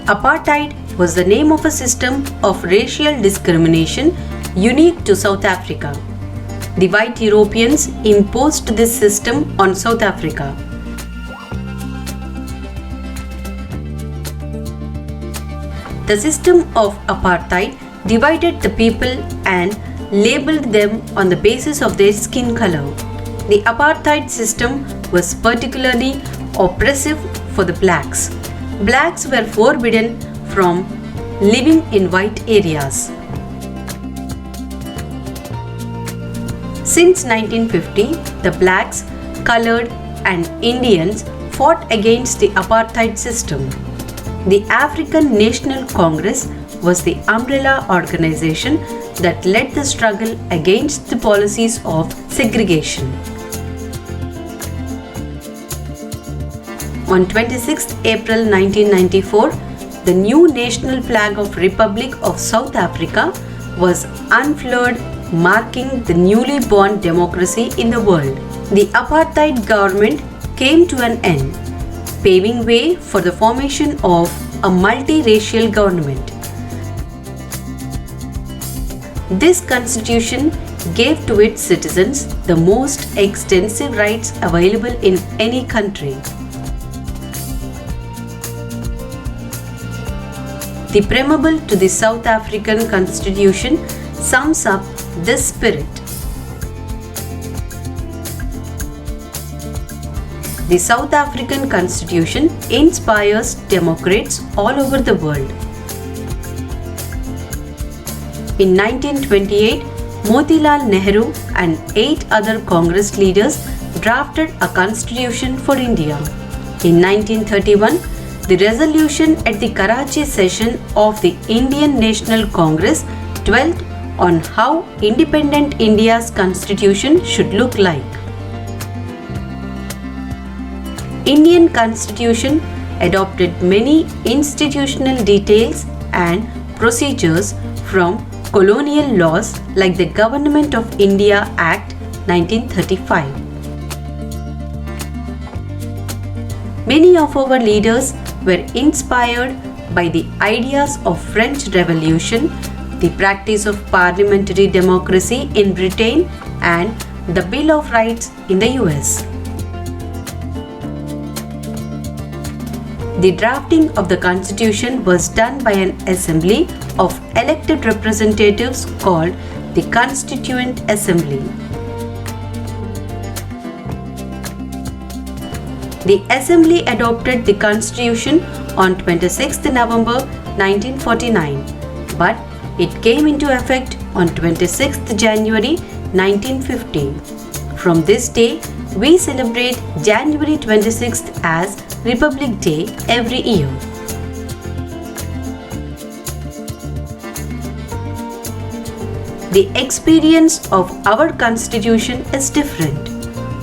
Apartheid was the name of a system of racial discrimination unique to South Africa. The white Europeans imposed this system on South Africa. The system of apartheid divided the people and labeled them on the basis of their skin color. The apartheid system was particularly oppressive for the blacks. Blacks were forbidden from living in white areas. Since 1950, the blacks, colored, and Indians fought against the apartheid system. The African National Congress was the umbrella organization that led the struggle against the policies of segregation. On 26 April 1994, the new national flag of Republic of South Africa was unfurled, marking the newly born democracy in the world. The apartheid government came to an end, paving way for the formation of a multiracial government. This constitution gave to its citizens the most extensive rights available in any country. The preamble to the South African Constitution sums up this spirit. The South African Constitution inspires democrats all over the world. In 1928, Motilal Nehru and 8 other Congress leaders drafted a constitution for India. In 1931, the resolution at the Karachi session of the Indian National Congress dwelt on how independent India's constitution should look like. Indian Constitution adopted many institutional details and procedures from colonial laws like the Government of India Act 1935. Many of our leaders were inspired by the ideas of French Revolution, the practice of parliamentary democracy in Britain, and the Bill of Rights in the US. The drafting of the Constitution was done by an assembly of elected representatives called the Constituent Assembly. The Assembly adopted the Constitution on 26 November 1949, but it came into effect on 26 January 1950. From this day, we celebrate January 26th as Republic Day every year. The experience of our Constitution is different.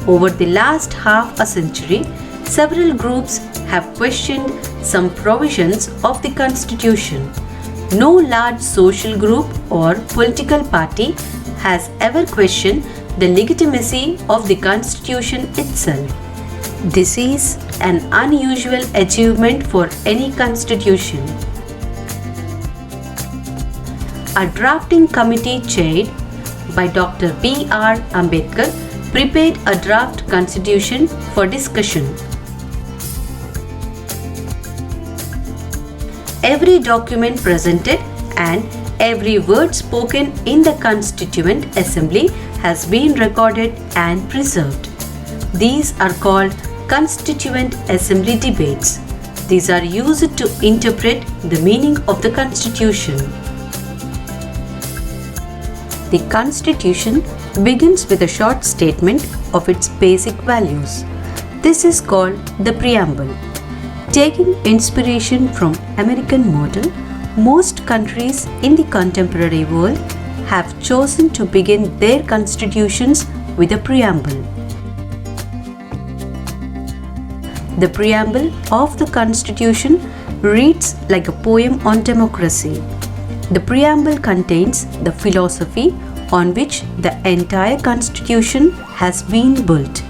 Over the last half a century, several groups have questioned some provisions of the Constitution. No large social group or political party has ever questioned the legitimacy of the Constitution itself. This is an unusual achievement for any constitution. A drafting committee chaired by Dr. B.R. Ambedkar prepared a draft constitution for discussion. Every document presented and every word spoken in the Constituent Assembly has been recorded and preserved. These are called Constituent Assembly debates. These are used to interpret the meaning of the Constitution. The Constitution begins with a short statement of its basic values. This is called the preamble. Taking inspiration from American model, most countries in the contemporary world have chosen to begin their constitutions with a preamble. The preamble of the Constitution reads like a poem on democracy. The preamble contains the philosophy on which the entire Constitution has been built.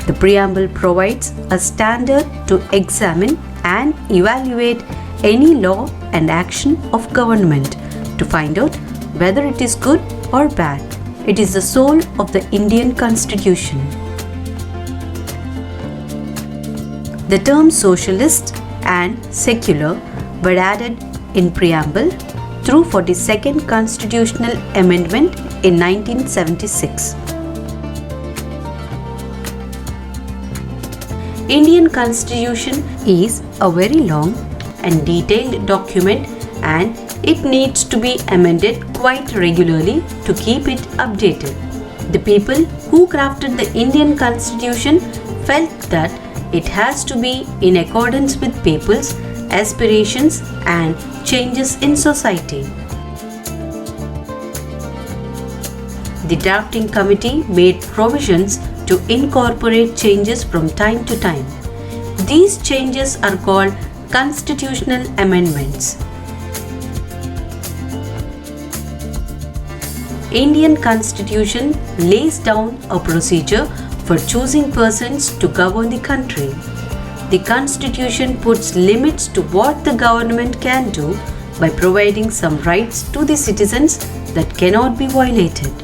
The preamble provides a standard to examine and evaluate any law and action of government to find out whether it is good or bad. It is the soul of the Indian Constitution. The terms socialist and secular were added in preamble through 42nd Constitutional Amendment in 1976. Indian Constitution is a very long and detailed document, and it needs to be amended quite regularly to keep it updated. The people who crafted the Indian Constitution felt that it has to be in accordance with people's aspirations and changes in society. The drafting committee made provisions to incorporate changes from time to time. These changes are called constitutional amendments. Indian Constitution lays down a procedure for choosing persons to govern the country. The Constitution puts limits to what the government can do by providing some rights to the citizens that cannot be violated.